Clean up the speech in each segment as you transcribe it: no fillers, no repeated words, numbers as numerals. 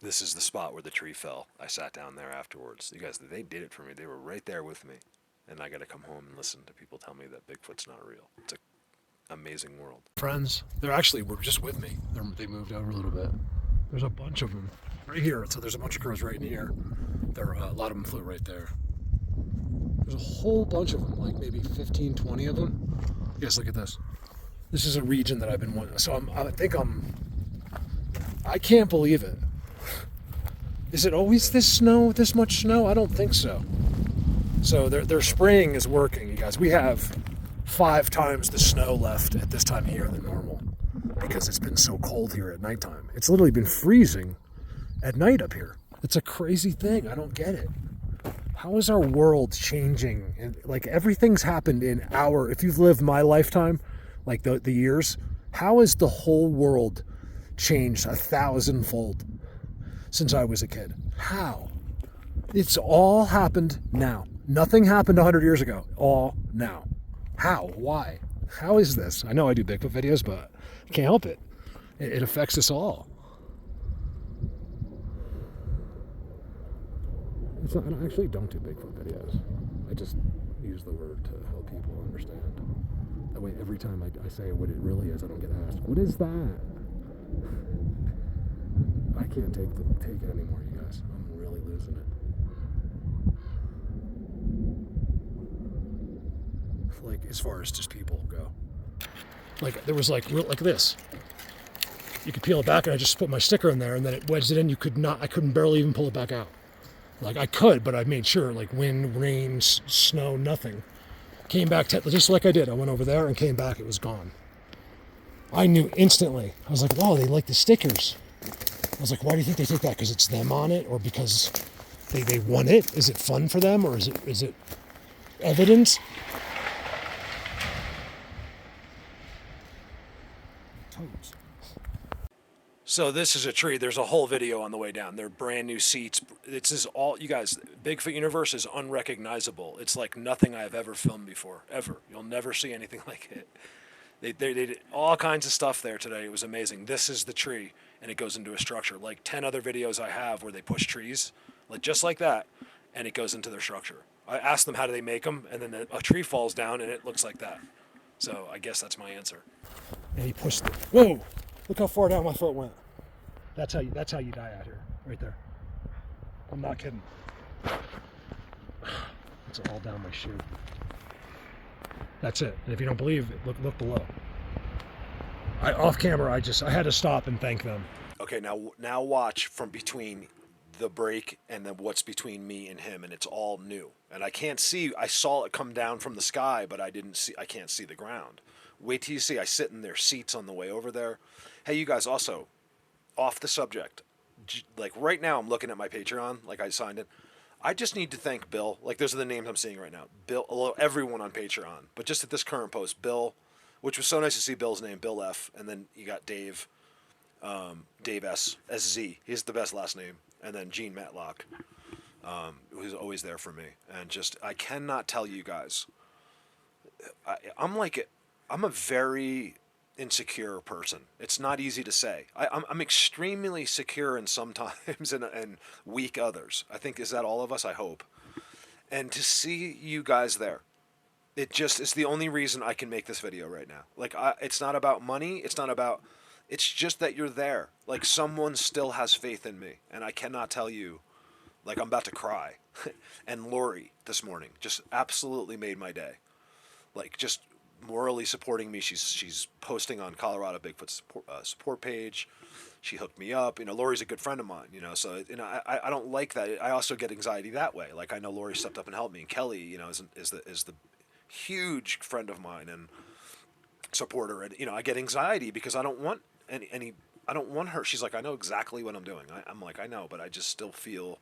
This is the spot where the tree fell. I sat down there afterwards. You guys, they did it for me. They were right there with me. And I got to come home and listen to people tell me that Bigfoot's not real. It's an amazing world. Friends, they're actually were just with me. They moved over a little bit. There's a bunch of them right here. So there's a bunch of crows right in here. A lot of them flew right there. There's a whole bunch of them, like maybe 15, 20 of them. Yes, look at this. This is a region that I've been wanting. So I can't believe it. Is it always this much snow? I don't think so. So their spraying is working, you guys. We have 5 times the snow left at this time of year than normal because it's been so cold here at nighttime. It's literally been freezing at night up here. It's a crazy thing. I don't get it. How is our world changing? And like everything's happened if you've lived my lifetime, like the years, how has the whole world changed 1,000-fold since I was a kid? How? It's all happened now. Nothing happened 100 years ago. All now. How? Why? How is this? I know I do Bigfoot videos, but I can't help it. It affects us all. I actually don't do Bigfoot videos. I just use the word to help people understand. That way, every time I say what it really is, I don't get asked, what is that? I can't take it anymore, you guys. I'm really losing it. Like, as far as just people go. Like, there was like this. You could peel it back, and I just put my sticker in there, and then it wedged it in. I couldn't barely even pull it back out. Like, I could, but I made sure, like, wind, rain, snow, nothing. Came back, just like I did. I went over there and came back, it was gone. I knew instantly. I was like, wow, they like the stickers. I was like, why do you think they take that? Because it's them on it, or because they want it? Is it fun for them, or is it evidence? Toads. So this is a tree. There's a whole video on the way down. They're brand new seats. This is all, you guys, Bigfoot universe is unrecognizable. It's like nothing I've ever filmed before, ever. You'll never see anything like it. They did all kinds of stuff there today. It was amazing. This is the tree, and it goes into a structure. Like 10 other videos I have where they push trees, like just like that, and it goes into their structure. I asked them how do they make them, and then a tree falls down, and it looks like that. So I guess that's my answer. And he pushed it. Whoa! Look how far down my foot went. That's how you die out here, right there. I'm not kidding. It's all down my shoe. That's it. And if you don't believe it, look below. Off camera, I had to stop and thank them. Okay, now watch from between the break and then what's between me and him, and it's all new. And I can't see. I saw it come down from the sky, but I can't see the ground. Wait till you see. I sit in their seats on the way over there. Hey, you guys, also, off the subject. Like right now, I'm looking at my Patreon. Like I signed it. I just need to thank Bill. Like those are the names I'm seeing right now. Bill, everyone on Patreon. But just at this current post, Bill, which was so nice to see Bill's name, Bill F. And then you got Dave, Dave S. SZ. He's the best last name. And then Gene Matlock, who's always there for me. And just, I cannot tell you guys. I'm a very insecure person. It's not easy to say. I'm extremely secure in sometimes and weak others. I think, is that all of us? I hope. And to see you guys there, it's the only reason I can make this video right now. Like, it's not about money. It's just that you're there. Like, someone still has faith in me. And I cannot tell you, like, I'm about to cry. And Lori this morning just absolutely made my day. Like, just morally supporting me. She's posting on Colorado Bigfoot support page. She hooked me up. Lori's a good friend of mine. So I don't like that. I also get anxiety that way. Like I know Lori stepped up and helped me, and Kelly, is the huge friend of mine and supporter. And I get anxiety because I don't want any. I don't want her. She's like, I know exactly what I'm doing. I'm like, I know, but I just still feel.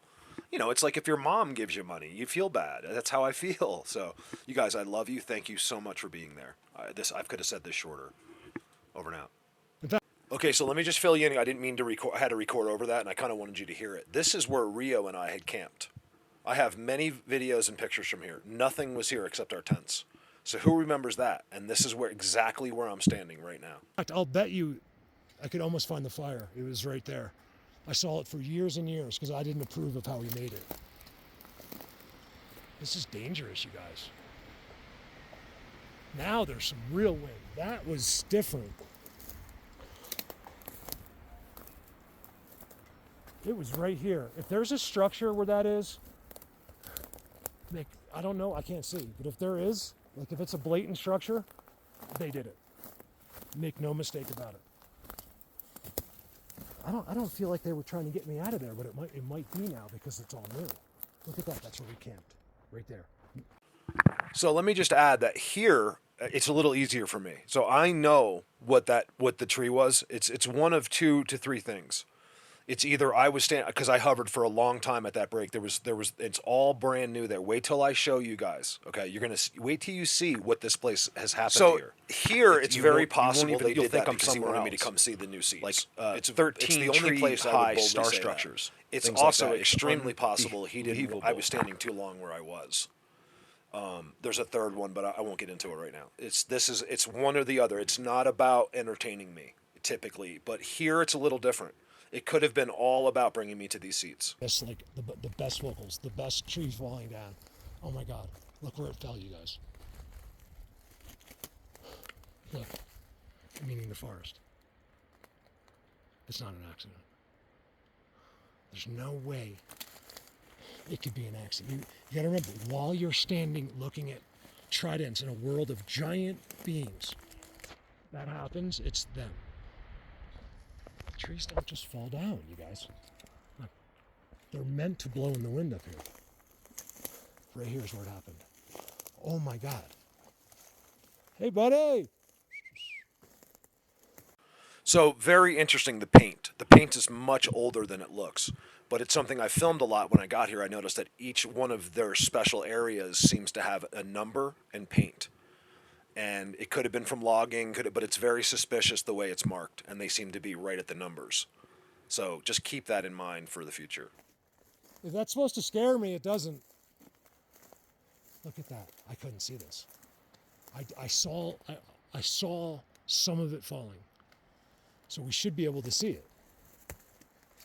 It's like if your mom gives you money, you feel bad. That's how I feel. So, you guys, I love you. Thank you so much for being there. I could have said this shorter. Over and out. Okay, so let me just fill you in. I didn't mean to record. I had to record over that, and I kind of wanted you to hear it. This is where Rio and I had camped. I have many videos and pictures from here. Nothing was here except our tents. So who remembers that? And this is exactly where I'm standing right now. I'll bet you I could almost find the fire. It was right there. I saw it for years and years because I didn't approve of how he made it. This is dangerous, you guys. Now there's some real wind. That was different. It was right here. If there's a structure where that is, like, I don't know, I can't see. But if there is, like if it's a blatant structure, they did it. Make no mistake about it. I don't feel like they were trying to get me out of there, but it might be now because it's all new. Look at that, that's where we camped. Right there. So let me just add that here it's a little easier for me. So I know what the tree was. It's one of 2 to 3 things. It's either I was standing because I hovered for a long time at that break. There was it's all brand new there. Wait till I show you guys. Okay, you're gonna wait till you see what this place has happened here. Here, it's very possible they did that because he wanted me to come see the new seats. Like it's 13 it's the only place high star structures. It's also extremely possible he didn't. I was standing too long where I was. There's a third one, but I won't get into it right now. It's one or the other. It's not about entertaining me typically, but here it's a little different. It could have been all about bringing me to these seats. It's like the best vocals, the best trees falling down. Oh my God, look where it fell, you guys. Look, meaning the forest. It's not an accident. There's no way it could be an accident. You gotta remember, while you're standing looking at tridents in a world of giant beings, that happens, it's them. Trees don't just fall down, you guys. Look, they're meant to blow in the wind up here. Right here's where it happened. Oh my God. Hey, buddy. So very interesting, the paint. The paint is much older than it looks, but it's something I filmed a lot when I got here. I noticed that each one of their special areas seems to have a number and paint. And it could have been from logging, but it's very suspicious the way it's marked, and they seem to be right at the numbers. So just keep that in mind for the future. If that's supposed to scare me, it doesn't. Look at that. I couldn't see this. I saw some of it falling. So we should be able to see it.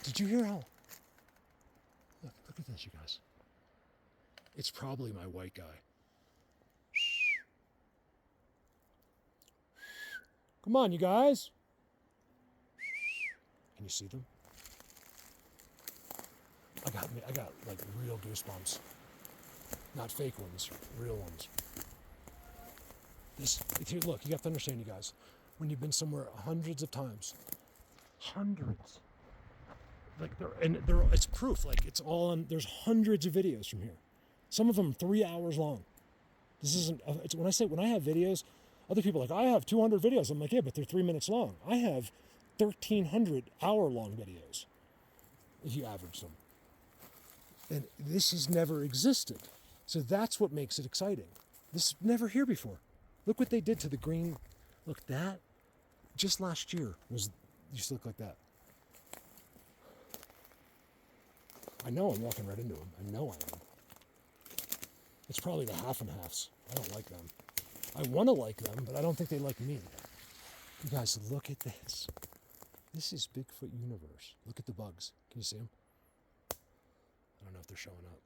Did you hear how? Look at this, you guys. It's probably my white guy. Come on, you guys. Can you see them? I got like real goosebumps. Not fake ones, real ones. Look, you have to understand, you guys. When you've been somewhere hundreds of times, like it's proof. Like it's all on. There's hundreds of videos from here. Some of them 3 hours long. This isn't. When I have videos. Other people are like, I have 200 videos. I'm like, yeah, but they're 3 minutes long. I have 1,300 hour-long videos, if you average them. And this has never existed. So that's what makes it exciting. This is never here before. Look what they did to the green. Look, that, just last year, used to look like that. I know I'm walking right into them. I know I am. It's probably the half and halves. I don't like them. I want to like them, but I don't think they like me. You guys, look at this. This is Bigfoot universe. Look at the bugs. Can you see them? I don't know if they're showing up.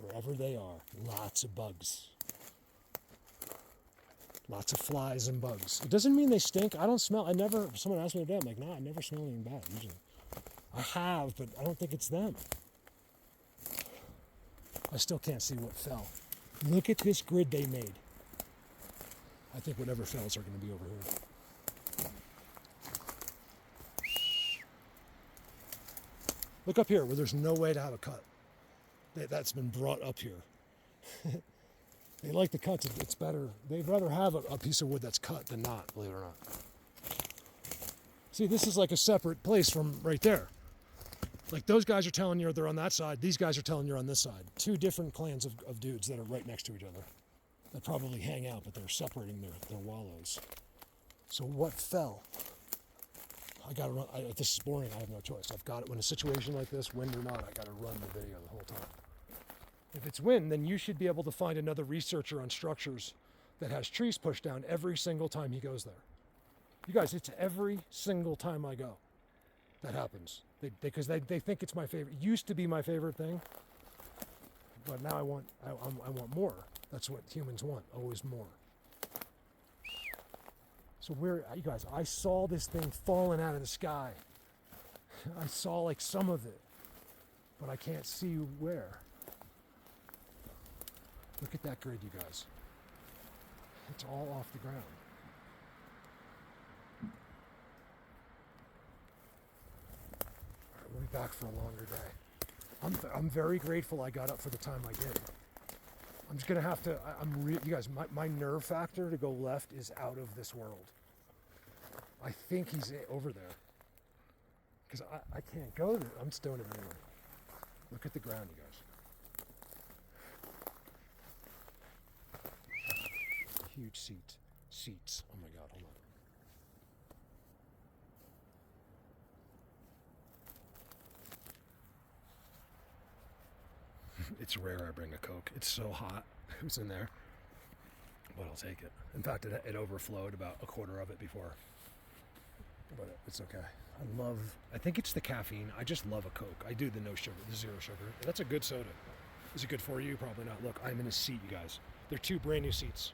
Wherever they are, lots of bugs. Lots of flies and bugs. It doesn't mean they stink. I don't smell. Someone asked me today, I'm like, nah, I never smell anything bad usually. I have, but I don't think it's them. I still can't see what fell. Look at this grid they made. I think whatever fells are going to be over here. Look up here where there's no way to have a cut. That's been brought up here. They like the cuts. It's better. They'd rather have a piece of wood that's cut than not, believe it or not. See, this is like a separate place from right there. Like those guys are telling you they're on that side. These guys are telling you on this side. 2 different clans of dudes that are right next to each other. That probably hang out, but they're separating their wallows. So what fell? I gotta run. If this is boring, I have no choice. I've got it. When a situation like this, wind or not, I gotta run the video the whole time. If it's wind, then you should be able to find another researcher on structures that has trees pushed down every single time he goes there. You guys, it's every single time I go. That happens. Because they think it's my favorite. It used to be my favorite thing, but now I want more. That's what humans want, always more. So you guys, I saw this thing falling out of the sky. I saw like some of it, but I can't see where. Look at that grid, you guys. It's all off the ground. All right, we'll be back for a longer day. I'm very grateful I got up for the time I did. I'm just gonna have to. You guys, my nerve factor to go left is out of this world. I think he's over there because I can't go there. I'm just doing it anyway. Look at the ground, you guys. Huge seats. Oh my God, hold on. It's rare I bring a Coke. It's so hot. Who's in there? But I'll take it. In fact, it overflowed about a quarter of it before. But it's okay. I think it's the caffeine. I just love a Coke. I do the no sugar, the zero sugar. That's a good soda. Is it good for you? Probably not. Look, I'm in a seat, you guys. They're 2 brand new seats.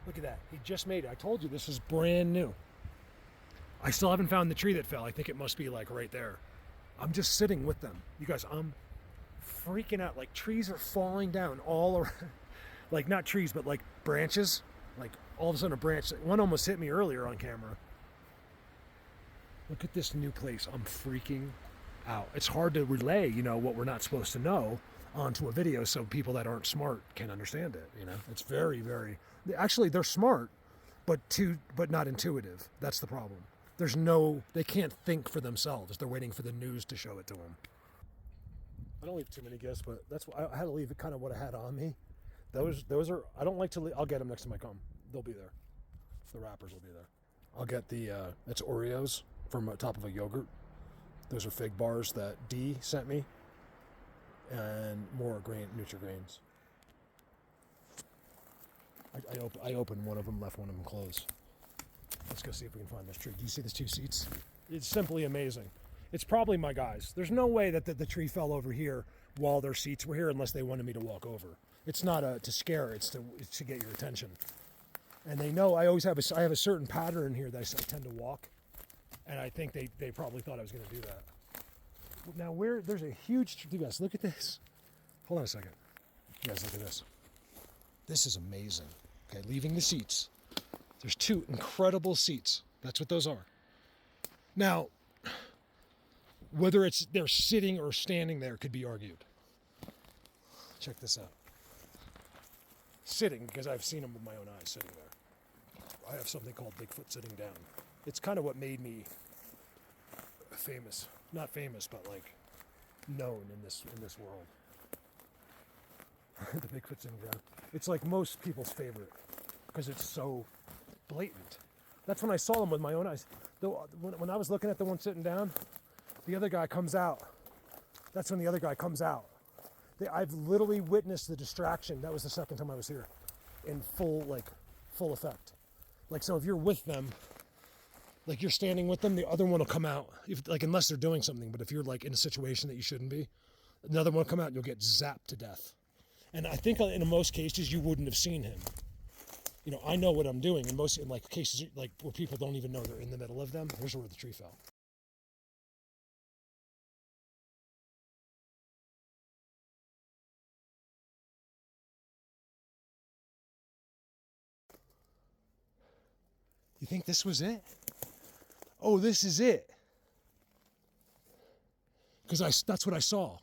Look at that. He just made it. I told you this is brand new. I still haven't found the tree that fell. I think it must be like right there. I'm just sitting with them. You guys, I'm freaking out. Like trees are falling down all around. Like not trees, but like branches. Like all of a sudden a branch. One almost hit me earlier on camera. Look at this new place. I'm freaking out. It's hard to relay, what we're not supposed to know onto a video so people that aren't smart can understand it, It's very, very... Actually, they're smart, but not intuitive. That's the problem. They can't think for themselves. They're waiting for the news to show it to them. I don't leave too many gifts, but that's why I had to leave it kind of what I had on me. Those are... I don't like to leave... I'll get them next time I come. They'll be there. The wrappers will be there. I'll get it's Oreos from the top of a yogurt. Those are fig bars that Dee sent me. And more Nutri-Grains. I opened one of them, left one of them closed. Let's go see if we can find this tree. Do you see these 2 seats? It's simply amazing. It's probably my guys. There's no way that the tree fell over here while their seats were here unless they wanted me to walk over. It's not to scare, it's to get your attention. And they know I have a certain pattern here that I tend to walk. And I think they probably thought I was going to do that. Now there's a huge, you guys, look at this. Hold on a second. You guys, look at this. This is amazing. Okay, leaving the seats. There's 2 incredible seats. That's what those are. Now, whether they're sitting or standing there could be argued. Check this out. Sitting, because I've seen them with my own eyes sitting there. I have something called Bigfoot sitting down. It's kind of what made me famous. Not famous, but like known in this world. The Bigfoot sitting down. It's like most people's favorite because it's so blatant. That's when I saw them with my own eyes. Though when I was looking at the one sitting down, the other guy comes out. That's when the other guy comes out. I've literally witnessed the distraction. That was the second time I was here, in full effect. Like, so if you're with them, like you're standing with them, the other one will come out. Unless they're doing something, but if you're like in a situation that you shouldn't be, another one will come out and you'll get zapped to death. And I think in most cases you wouldn't have seen him. I know what I'm doing. In cases like where people don't even know they're in the middle of them. Here's where the tree fell. You think this was it? Oh, this is it. Because that's what I saw.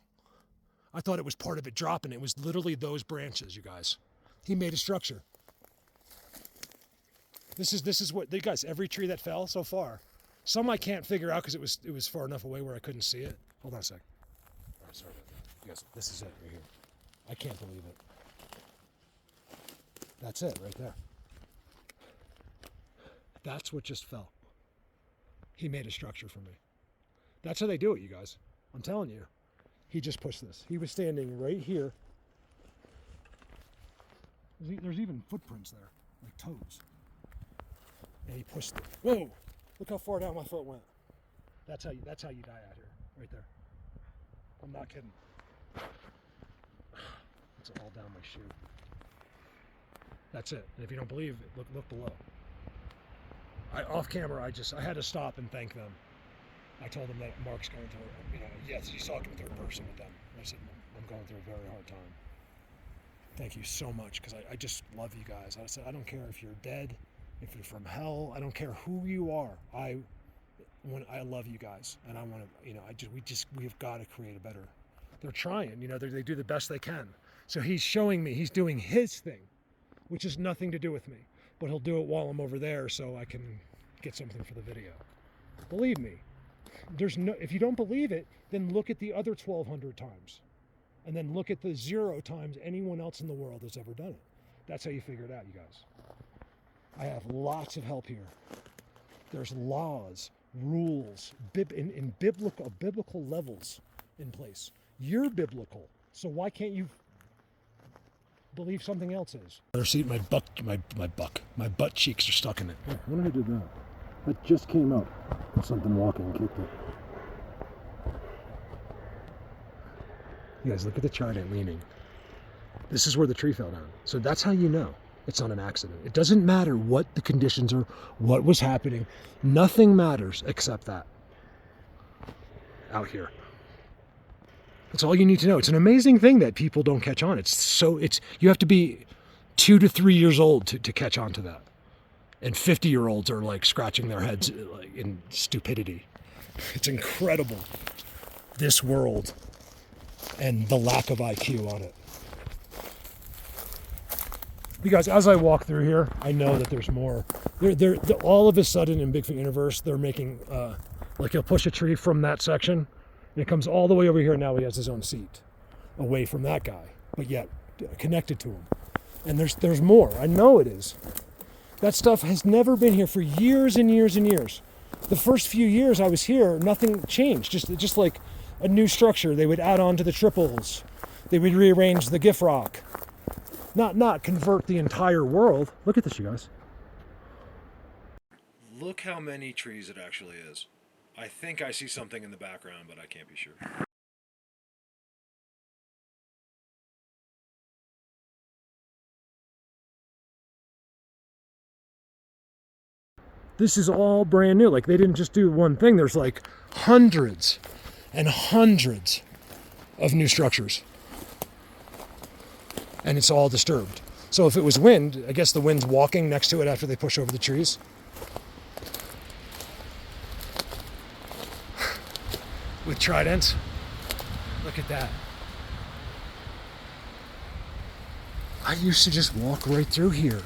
I thought it was part of it dropping. It was literally those branches, you guys. He made a structure. This is what, you guys, every tree that fell so far. Some I can't figure out because it was far enough away where I couldn't see it. Hold on a sec. All right, sorry about that. You guys, this is it right here. I can't believe it. That's it right there. That's what just fell. He made a structure for me. That's how they do it, you guys. I'm telling you. He just pushed this. He was standing right here. There's even footprints there, like toes. And he pushed it. Whoa! Look how far down my foot went. That's how you die out here, right there. I'm not kidding. It's all down my shoe. That's it. And if you don't believe it, look below. Off camera, I had to stop and thank them. I told them that Mark's going through, yes, he's talking third person with them. I said, I'm going through a very hard time. Thank you so much, because I just love you guys. I said, I don't care if you're dead, if you're from hell, I don't care who you are. I love you guys, and I want to, we've got to create a better. They're trying, they do the best they can. So he's showing me, he's doing his thing, which has nothing to do with me, but he'll do it while I'm over there so I can get something for the video. Believe me, if you don't believe it, then look at the other 1,200 times, and then look at the 0 times anyone else in the world has ever done it. That's how you figure it out, you guys. I have lots of help here. There's laws, rules, in biblical levels in place. You're biblical, so why can't you believe something else is? Another seat, my butt cheeks are stuck in it. Yeah, when did I do that? That just came up. Something walking kicked it. You guys, look at the trident leaning. This is where the tree fell down. So that's how you know it's not an accident. It doesn't matter what the conditions are, what was happening. Nothing matters except that. Out here. That's all you need to know. It's an amazing thing that people don't catch on. You have to be 2 to 3 years old to catch on to that. And 50-year-olds are like scratching their heads in stupidity. It's incredible, this world and the lack of IQ on it. Because as I walk through here, I know that there's more. They're all of a sudden in Bigfoot universe, they're making, he'll push a tree from that section, and it comes all the way over here, and now he has his own seat, away from that guy, but yet connected to him. And there's more. I know it is. That stuff has never been here for years and years and years. The first few years I was here, nothing changed. Just like a new structure. They would add on to the triples. They would rearrange the GIF rock. Not convert the entire world. Look at this, you guys. Look how many trees it actually is. I think I see something in the background, but I can't be sure. This is all brand new. Like, they didn't just do one thing. There's like hundreds and hundreds of new structures. And it's all disturbed. So if it was wind, I guess the wind's walking next to it after they push over the trees. With tridents. Look at that. I used to just walk right through here.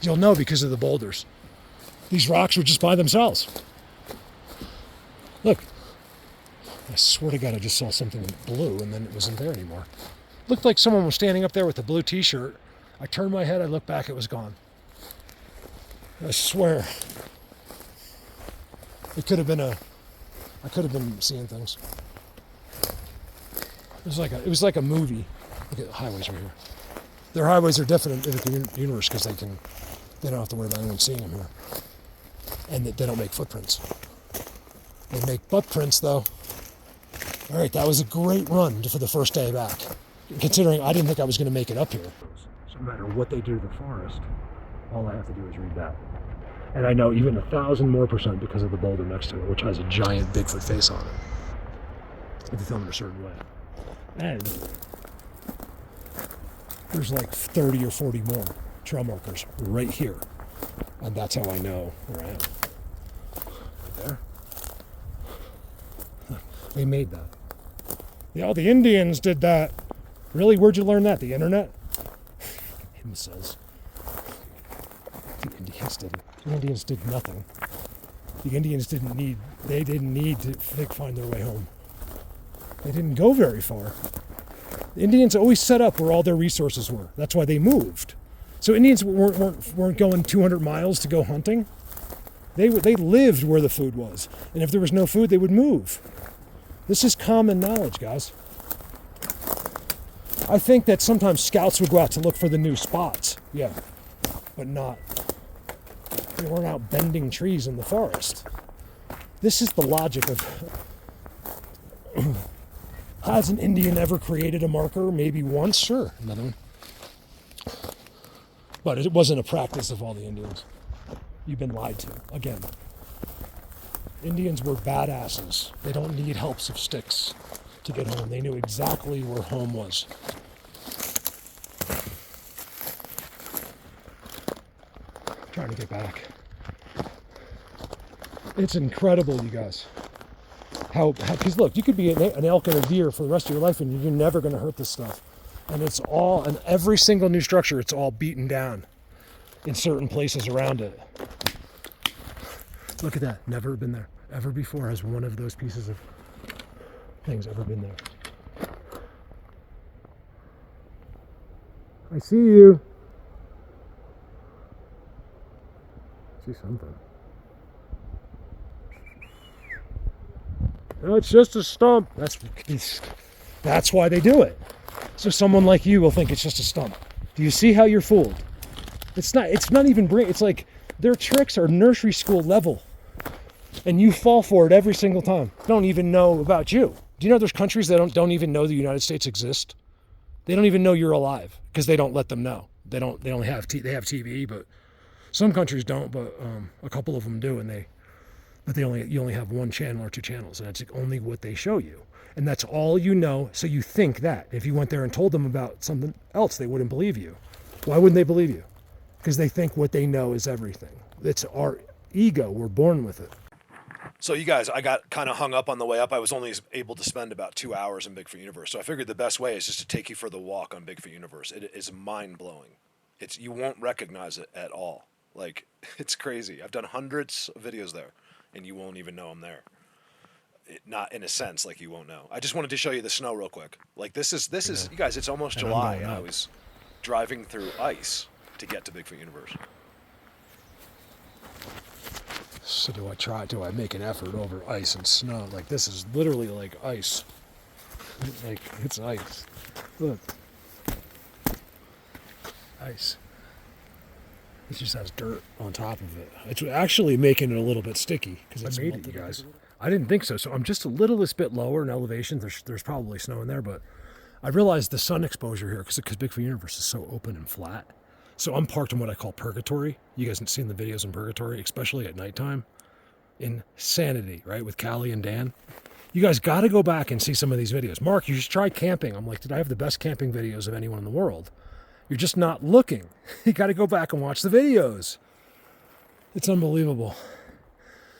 You'll know because of the boulders. These rocks were just by themselves. Look. I swear to God, I just saw something in blue and then it wasn't there anymore. Looked like someone was standing up there with a blue t-shirt. I turned my head, I looked back, it was gone. I swear. I could have been seeing things. It was like a movie. Look at the highways right here. Their highways are different in the universe because they don't have to worry about anyone seeing them here. And they don't make footprints. They make butt prints though. All right, that was a great run for the first day back. Considering I didn't think I was going to make it up here. So no matter what they do to the forest, all I have to do is read that. And I know even 1,000 more % because of the boulder next to it, which has a giant Bigfoot face on it. If you film it a certain way. And there's like 30 or 40 more trail markers right here. And that's how I know where I am. Right there. They made that. Yeah, the Indians did that. Really? Where'd you learn that? The internet? Imbeciles. The Indians didn't. The Indians did nothing. The Indians didn't need to find their way home. They didn't go very far. The Indians always set up where all their resources were. That's why they moved. So Indians weren't going 200 miles to go hunting. They lived where the food was. And if there was no food, they would move. This is common knowledge, guys. I think that sometimes scouts would go out to look for the new spots. Yeah, but not. They weren't out bending trees in the forest. This is the logic of, has an Indian ever created a marker? Maybe once, sure. Another one. But it wasn't a practice of all the Indians. You've been lied to, again. Indians were badasses. They don't need helps of sticks to get home. They knew exactly where home was. Trying to get back. It's incredible, you guys. How because look, you could be an elk and a deer for the rest of your life and you're never going to hurt this stuff. And it's all, and every single new structure, it's all beaten down in certain places around it. Look at that. Never been there. Ever before has one of those pieces of things ever been there. I see you. See something. No, it's just a stump. That's why they do it. So someone like you will think it's just a stump. Do you see how you're fooled? It's not even it's like their tricks are nursery school level. And you fall for it every single time. Don't even know about you. Do you know there's countries that don't even know the United States exists? They don't even know you're alive because they don't let them know. They have TV, but some countries don't, but a couple of them do, you only have one channel or two channels, and it's only what they show you. And that's all you know, so you think that. If you went there and told them about something else, they wouldn't believe you. Why wouldn't they believe you? Because they think what they know is everything. It's our ego. We're born with it. So you guys, I got kind of hung up on the way up. I was only able to spend about 2 hours in Bigfoot Universe. So I figured the best way is just to take you for the walk on Bigfoot Universe. It is mind-blowing. You won't recognize it at all. Like, it's crazy. I've done hundreds of videos there, and you won't even know I'm there. Not in a sense, like you won't know. I just wanted to show you the snow real quick. Like, this is you guys, it's almost July, and I was driving through ice to get to Bigfoot Universe. So do I make an effort over ice and snow? Like, this is literally like ice. Like, it's ice. Look. Ice. It just has dirt on top of it. It's actually making it a little bit sticky because it's made it, you guys. I didn't think so. So I'm just a little bit lower in elevation. There's probably snow in there, but I realized the sun exposure here because Bigfoot Universe is so open and flat. So I'm parked in what I call purgatory. You guys haven't seen the videos in purgatory, especially at nighttime. Insanity, right? With Callie and Dan. You guys got to go back and see some of these videos. Mark, you should try camping. I'm like, did I have the best camping videos of anyone in the world? You're just not looking. You got to go back and watch the videos. It's unbelievable.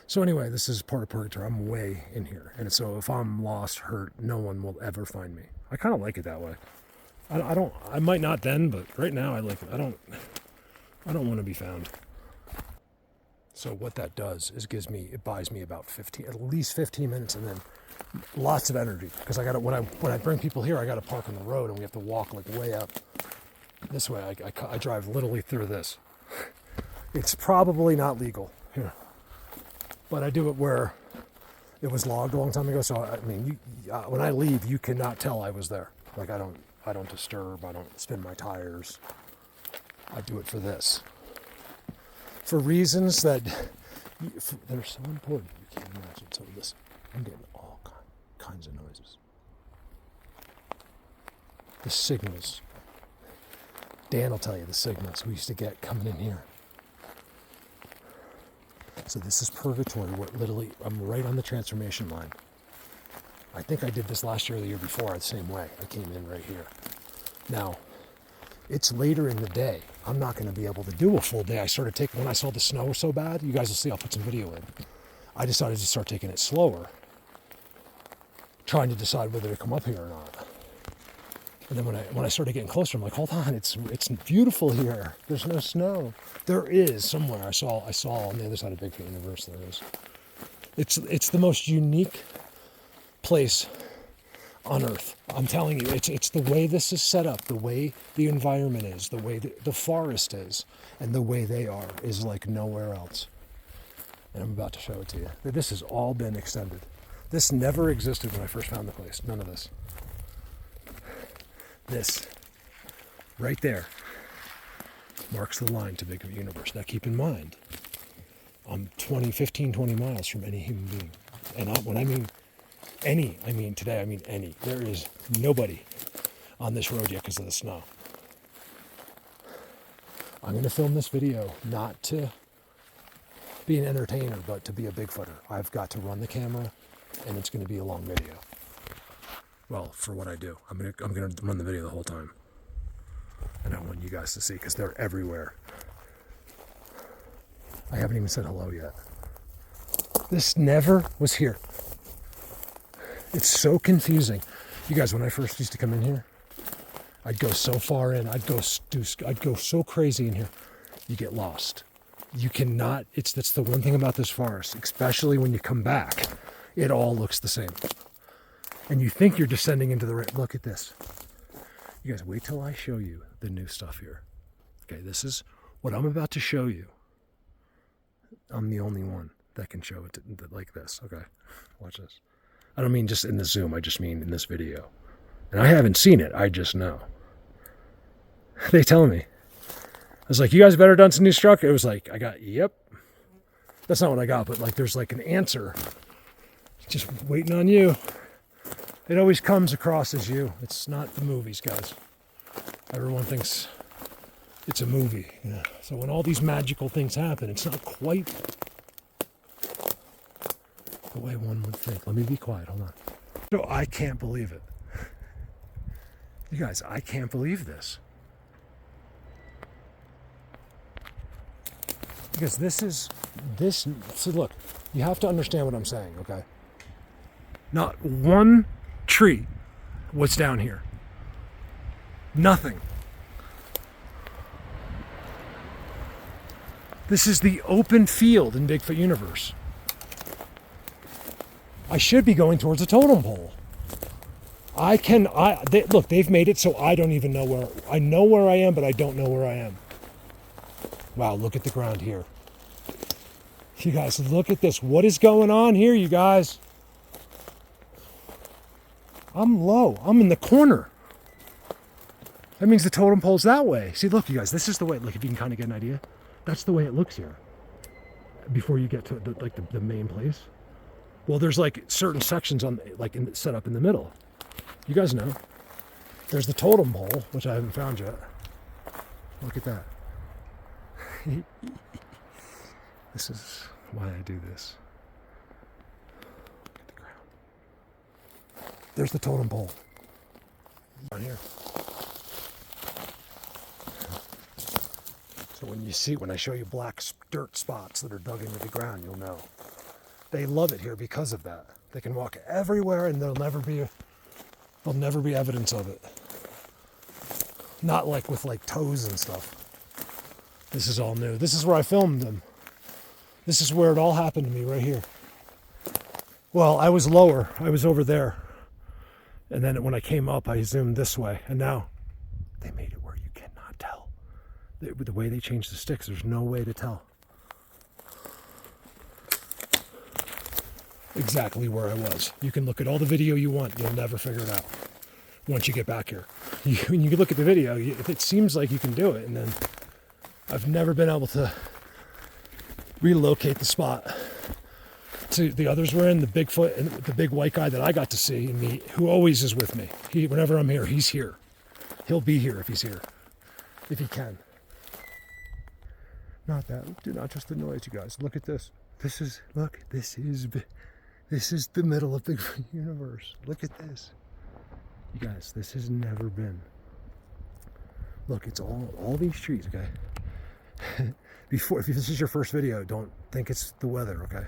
So anyway, this is part of purgatory. I'm way in here. And so if I'm lost, hurt, no one will ever find me. I kind of like it that way. I might not then, but right now I like it. I don't want to be found. So what that does is it buys me about at least 15 minutes and then lots of energy. Because when I bring people here, I got to park on the road and we have to walk like way up. This way, I drive literally through this. It's probably not legal here, but I do it where it was logged a long time ago. So I mean, when I leave, you cannot tell I was there. Like I don't disturb. I don't spin my tires. I do it for this, for reasons that they're so important. You can't imagine. So listen, I'm getting all kinds of noises. The signals. Dan will tell you the signals we used to get coming in here. So this is purgatory. Literally, I'm right on the transformation line. I think I did this last year or the year before the same way. I came in right here. Now, it's later in the day. I'm not going to be able to do a full day. When I saw the snow so bad, you guys will see, I'll put some video in. I decided to start taking it slower, trying to decide whether to come up here or not. And then when I started getting closer, I'm like, hold on, it's beautiful here. There's no snow. There is somewhere. I saw on the other side of Bigfoot Universe there is. It's the most unique place on Earth. I'm telling you, it's the way this is set up, the way the environment is, the way the forest is, and the way they are is like nowhere else. And I'm about to show it to you. This has all been extended. This never existed when I first found the place. None of this. This, right there, marks the line to Bigfoot Universe. Now keep in mind, I'm 20, 15, 20 miles from any human being. And when I mean any, I mean today, I mean any. There is nobody on this road yet because of the snow. I'm going to film this video not to be an entertainer, but to be a Bigfooter. I've got to run the camera, and it's going to be a long video. Well, for what I do, I'm going to run the video the whole time. And I want you guys to see because they're everywhere. I haven't even said hello yet. This never was here. It's so confusing. You guys, when I first used to come in here, I'd go so far in, I'd go so crazy in here. You get lost. You cannot, that's the one thing about this forest, especially when you come back, it all looks the same. And you think you're descending into the right, look at this. You guys, wait till I show you the new stuff here. Okay, this is what I'm about to show you. I'm the only one that can show it like this. Okay, watch this. I don't mean just in the Zoom, I just mean in this video. And I haven't seen it, I just know. They tell me. I was like, you guys better done some new structure. It was like, I got, yep. That's not what I got, but like there's like an answer. Just waiting on you. It always comes across as you. It's not the movies, guys. Everyone thinks it's a movie. Yeah. So when all these magical things happen, it's not quite the way one would think. Let me be quiet, hold on. So I can't believe it. You guys, I can't believe this. Because so look, you have to understand what I'm saying, okay? Not one tree was down here. Nothing. This is the open field in Bigfoot universe. I should be going towards a totem pole. Look, they've made it so I don't even know where, I know where I am, but I don't know where I am. Wow, look at the ground here. You guys, look at this. What is going on here, you guys? I'm low. I'm in the corner. That means the totem pole's that way. See, look, you guys, this is the way, look, if you can kind of get an idea. That's the way it looks here. Before you get to the main place. Well, there's like certain sections on, set up in the middle. You guys know. There's the totem pole, which I haven't found yet. Look at that. This is why I do this. Look at the ground. There's the totem pole. Down here. So when I show you black dirt spots that are dug into the ground, you'll know. They love it here because of that. They can walk everywhere and there'll never be evidence of it. Not like with toes and stuff. This is all new. This is where I filmed them. This is where it all happened to me, right here. Well, I was lower. I was over there. And then when I came up, I zoomed this way. And now they made it where you cannot tell. The way they changed the sticks, there's no way to tell exactly where I was. You can look at all the video you want. You'll never figure it out once you get back here. When you look at the video, it seems like you can do it. And then I've never been able to relocate the spot to the others were in, the Bigfoot and the big white guy that I got to see and meet, who always is with me. Whenever I'm here, he's here. He'll be here if he's here, if he can. Not that. Do not trust the noise, you guys. Look at this. This is the middle of Bigfoot universe. Look at this. You guys, this has never been. Look, it's all these trees, okay? If this is your first video, don't think it's the weather, okay?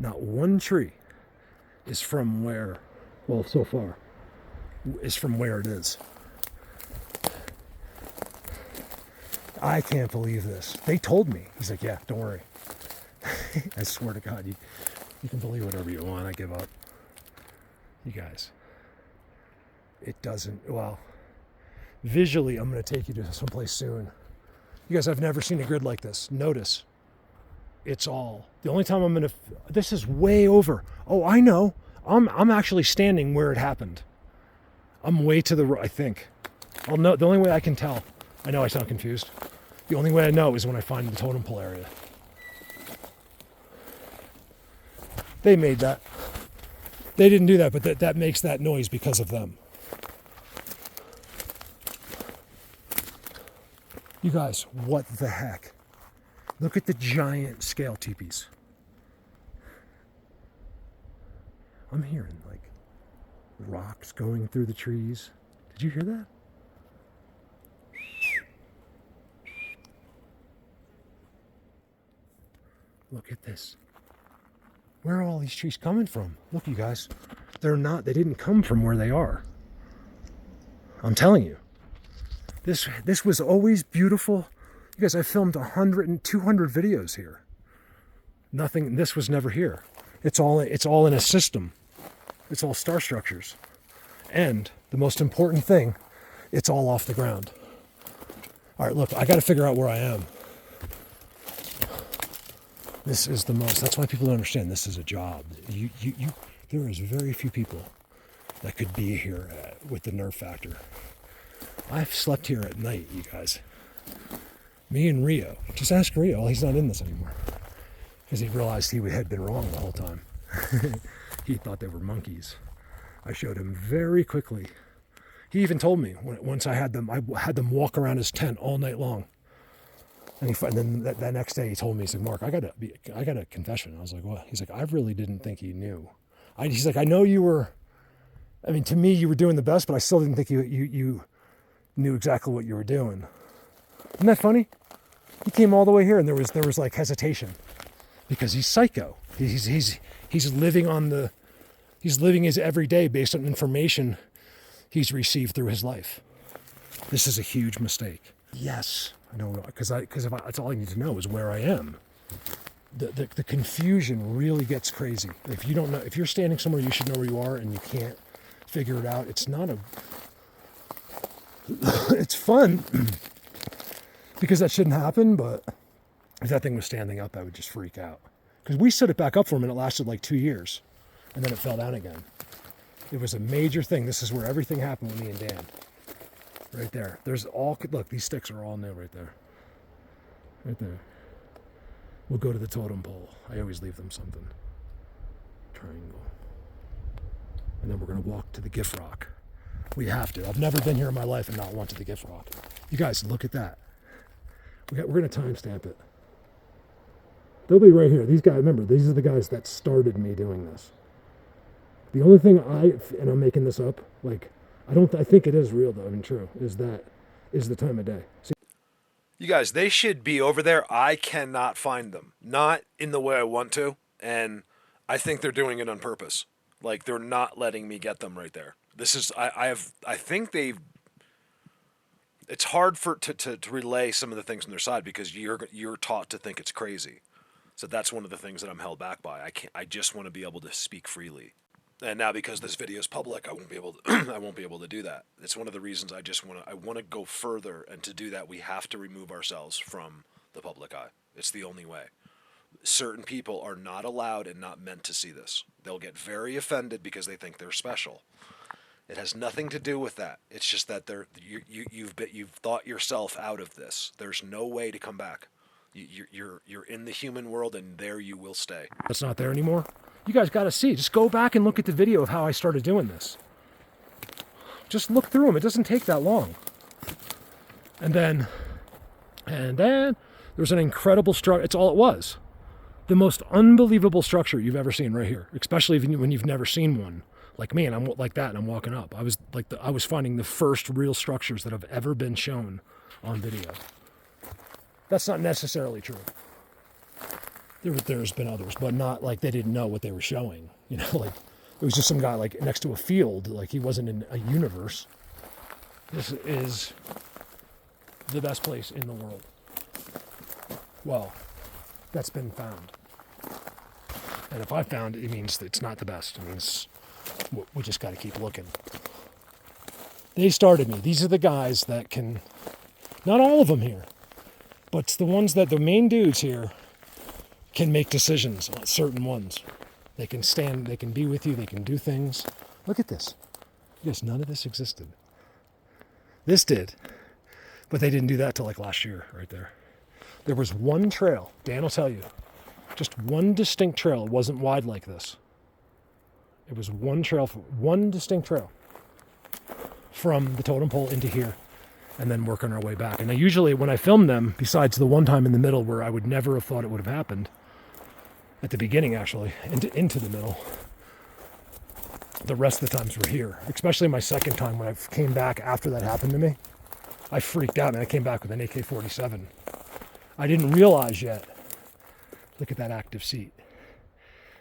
Not one tree is from where, well, so far, is from where it is. I can't believe this. They told me. He's like, yeah, don't worry. I swear to God, you can believe whatever you want. I give up. You guys, it doesn't, well, visually, I'm going to take you to someplace soon. You guys, I've never seen a grid like this. Notice, it's all, the only time I'm going to, this is way over. Oh, I know. I'm actually standing where it happened. I'm way to the right, I think. I'll know, the only way I can tell, I know I sound confused. The only way I know is when I find the totem pole area. They made that. They didn't do that, but that makes that noise because of them. You guys, what the heck? Look at the giant scale teepees. I'm hearing like rocks going through the trees. Did you hear that? Look at this. Where are all these trees coming from? Look, you guys, they didn't come from where they are. I'm telling you. This was always beautiful. You guys, I filmed 100 and 200 videos here. Nothing, this was never here. It's all in a system. It's all star structures. And the most important thing, it's all off the ground. All right, look, I got to figure out where I am. This is the most, that's why people don't understand this is a job. There is very few people that could be here with the nerve factor. I've slept here at night, you guys. Me and Rio. Just ask Rio. Well, he's not in this anymore. Because he realized he had been wrong the whole time. He thought they were monkeys. I showed him very quickly. He even told me once I had them walk around his tent all night long. And then that next day he told me, he said, Mark, I got a confession. I was like, what? He's like, I really didn't think you knew. He's like, I know you were, I mean, to me you were doing the best, but I still didn't think you knew exactly what you were doing. Isn't that funny? He came all the way here and there was like hesitation because he's psycho. He's living he's living his everyday based on information he's received through his life. This is a huge mistake. Yes, I know, because that's all I need to know is where I am. The confusion really gets crazy. If you don't know, if you're standing somewhere, you should know where you are, and you can't figure it out. It's not it's fun because that shouldn't happen. But if that thing was standing up, I would just freak out. Because we stood it back up for him, and it lasted like 2 years, and then it fell down again. It was a major thing. This is where everything happened with me and Dan. Right there. Look, these sticks are all new right there. Right there. We'll go to the totem pole. I always leave them something. Triangle. And then we're going to walk to the gift rock. We have to. I've never been here in my life and not went to the gift rock. You guys, look at that. We're going to timestamp it. They'll be right here. These guys, remember, these are the guys that started me doing this. The only thing and I'm making this up, like, I think it is real though, I mean true, is the time of day. See, You guys, they should be over there. I cannot find them. Not in the way I want to, and I think they're doing it on purpose. Like, they're not letting me get them right there. This is, I think they've, it's hard to relay some of the things on their side because you're taught to think it's crazy. So that's one of the things that I'm held back by. I just want to be able to speak freely. And now because this video is public, I won't be able to do that. It's one of the reasons I want to go further, and to do that we have to remove ourselves from the public eye. It's the only way. Certain people are not allowed and not meant to see this. They'll get very offended because they think they're special. It has nothing to do with that. It's just that you've thought yourself out of this. There's no way to come back. You're in the human world, and there you will stay. it's not there anymore. You guys got to see. Just go back and look at the video of how I started doing this. Just look through them. It doesn't take that long. And then there's an incredible structure. It's all it was. The most unbelievable structure you've ever seen right here, especially when you've never seen one. Like me, and I'm like that, and I'm walking up. I was finding the first real structures that have ever been shown on video. That's not necessarily true. There's been others, but not like they didn't know what they were showing. You know, like it was just some guy like next to a field, like he wasn't in a universe. This is the best place in the world. Well, that's been found. And if I found it, it means it's not the best. It means we just got to keep looking. They started me. These are the guys that can, not all of them here, but it's the ones that the main dudes here can make decisions on certain ones. They can stand, they can be with you, they can do things. Look at this. Yes, none of this existed. This did, but they didn't do that till like last year right there. There was one trail, Dan will tell you, Just one distinct trail. It wasn't wide like this. It was one trail, one distinct trail from the totem pole into here, and then working our way back. And I usually, when I film them, besides the one time in the middle where I would never have thought it would have happened, at the beginning actually, into the middle, the rest of the times we're here. Especially my second time when I came back after that happened to me. I freaked out, and I came back with an AK-47. I didn't realize yet. Look at that active seat.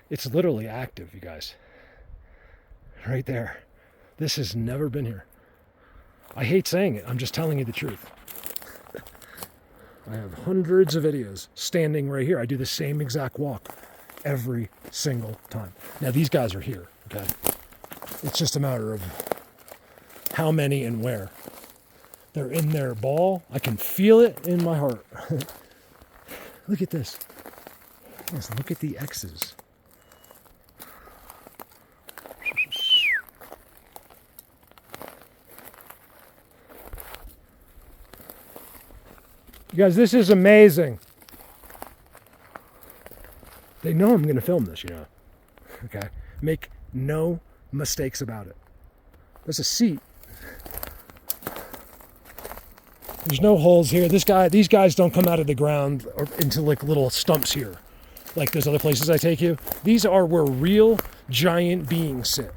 It's literally active, you guys. Right there. This has never been here. I hate saying it. I'm just telling you the truth. I have hundreds of videos standing right here. I do the same exact walk every single time. Now, these guys are here, okay? It's just a matter of how many and where. They're in their ball. I can feel it in my heart. Look at this. Yes, look at the X's. You guys, this is amazing. They know I'm going to film this, you know. Okay? Make no mistakes about it. There's a seat. There's no holes here. These guys don't come out of the ground or into like little stumps here, like those other places I take you. These are where real giant beings sit.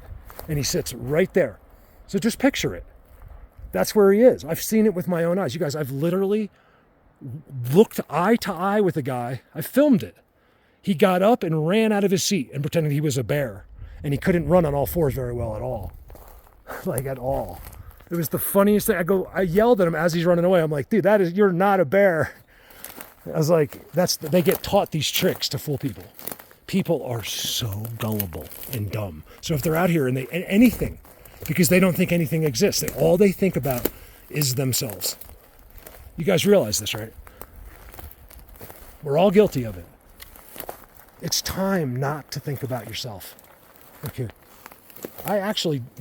And he sits right there. So just picture it. That's where he is. I've seen it with my own eyes. You guys, I've literally looked eye to eye with a guy. I filmed it. He got up and ran out of his seat and pretended he was a bear. And he couldn't run on all fours very well at all. Like at all. It was the funniest thing. I yelled at him as he's running away. I'm like, dude, you're not a bear. I was like, they get taught these tricks to fool people. People are so gullible and dumb. So if they're out here and anything, because they don't think anything exists, all they think about is themselves. You guys realize this, right? We're all guilty of it. It's time not to think about yourself. Okay.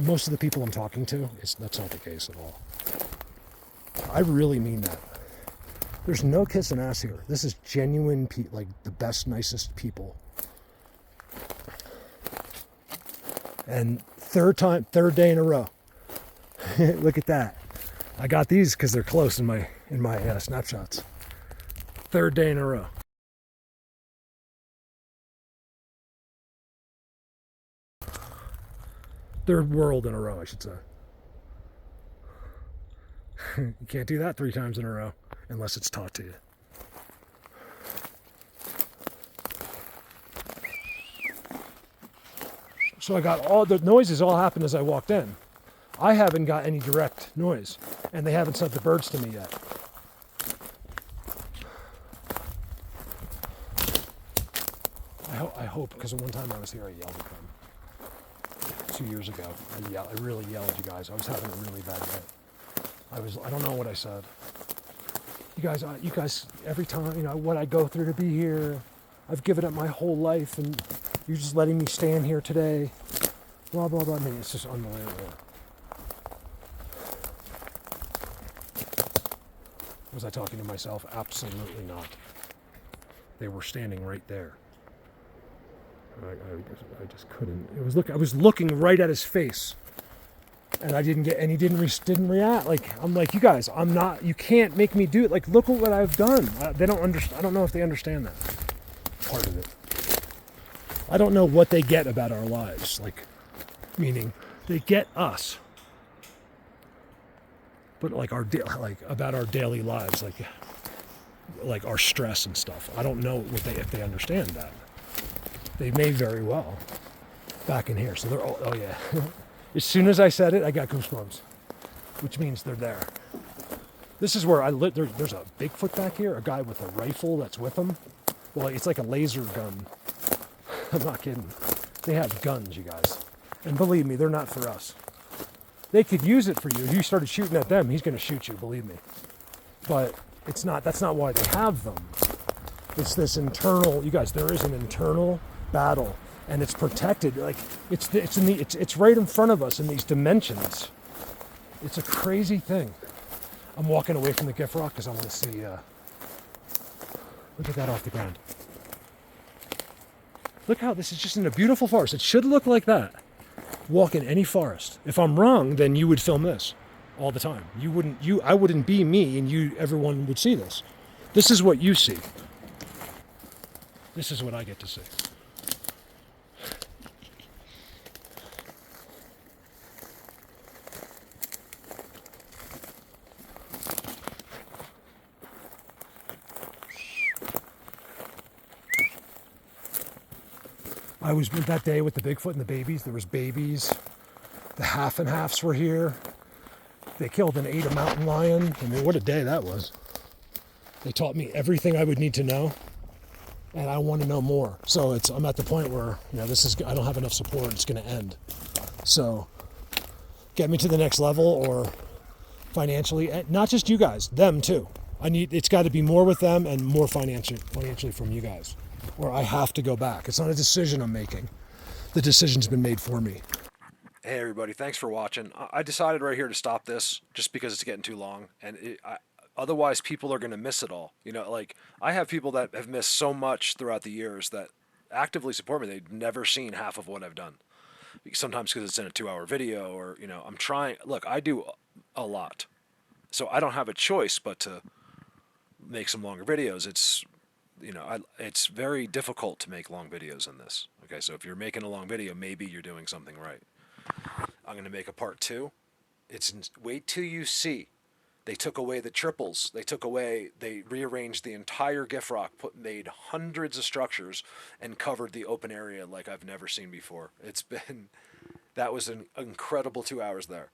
Most of the people I'm talking to, that's not the case at all. I really mean that. There's no kissing ass here. This is genuine, like the best, nicest people. And third day in a row. Look at that. I got these because they're close in my snapshots. Third day in a row. Third world in a row, I should say. You can't do that 3 times in a row unless it's taught to you. So I got all the noises all happened as I walked in. I haven't got any direct noise, and they haven't sent the birds to me yet. I hope, because one time I was here, I yelled at them. 2 years ago, I really yelled, you guys. I was having a really bad day. I don't know what I said. You guys, every time, what I go through to be here, I've given up my whole life, and you're just letting me stand here today. Blah, blah, blah. I mean, it's just unbelievable. Was I talking to myself? Absolutely not. They were standing right there. I just couldn't. I was looking right at his face, and I didn't get. And he didn't react. Like I'm like, you guys, I'm not. You can't make me do it. Like look at what I've done. They don't understand. I don't know if they understand that part of it. I don't know what they get about our lives. Like, meaning they get us, but like about our daily lives, like our stress and stuff. I don't know if they understand that. They may very well back in here. So they're oh yeah. As soon as I said it, I got goosebumps, which means they're there. This is where there's a Bigfoot back here, a guy with a rifle that's with him. Well, it's like a laser gun. I'm not kidding. They have guns, you guys. And believe me, they're not for us. They could use it for you. If you started shooting at them, he's going to shoot you, believe me. But that's not why they have them. It's this internal, you guys, there is an internal battle, and it's protected. Like it's right in front of us in these dimensions. It's a crazy thing. I'm walking away from the gift rock because I want to see. Look at that off the ground. Look how this is just in a beautiful forest. It should look like that. Walk in any forest. If I'm wrong, then you would film this all the time. I wouldn't be me, and everyone would see this. This is what you see. This is what I get to see. I was with that day with the Bigfoot and the babies. There was babies. The half and halves were here. They killed and ate a mountain lion. I mean, what a day that was. They taught me everything I would need to know, and I want to know more. So I'm at the point where, I don't have enough support. It's going to end. So get me to the next level, or financially, not just you guys, them too. It's got to be more with them and more financially from you guys, or I have to go back. It's not a decision I'm making. The decision's been made for me. Hey everybody, thanks for watching. I decided right here to stop this just because it's getting too long, and otherwise people are going to miss it all. Like, I have people that have missed so much throughout the years that actively support me. They've never seen half of what I've done. Sometimes because it's in a 2-hour video, or I'm trying. Look, I do a lot, so I don't have a choice but to make some longer videos. It's very difficult to make long videos in this. Okay, so if you're making a long video, maybe you're doing something right. I'm going to make a part 2. Wait till you see. They took away the triples. They rearranged the entire gift rock, made hundreds of structures, and covered the open area like I've never seen before. That was an incredible 2 hours there.